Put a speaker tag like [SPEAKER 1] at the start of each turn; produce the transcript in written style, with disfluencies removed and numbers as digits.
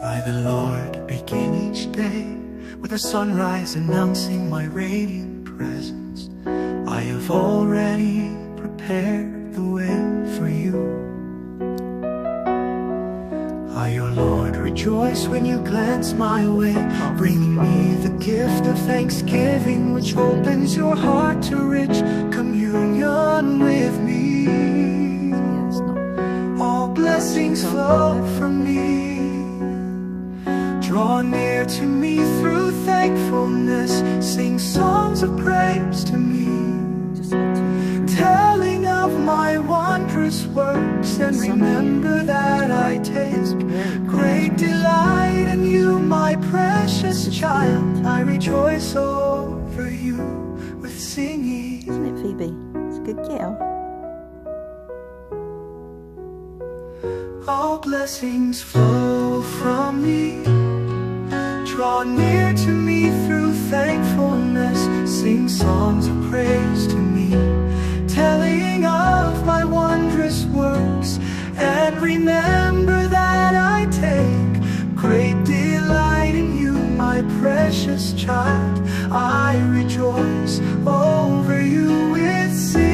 [SPEAKER 1] By the Lord, begin each day with a sunrise announcing my radiant presence. I have already prepared the way for you. I, your Lord, rejoice when you glance my way, bringing me the gift of thanksgiving, which opens your heart to rich communion with me. All blessings flow from me. Draw near to me through thankfulness, sing songs of praise to me, telling of my wondrous works, and remember that I taste great delight in you, my precious child. I rejoice over you with singing.
[SPEAKER 2] Isn't it, Phoebe? It's a good girl.
[SPEAKER 1] All blessings flow from me. Draw near to me through thankfulness, sing songs of praise to me, telling of my wondrous works, and remember that I take great delight in you, my precious child. I rejoice over you with singing.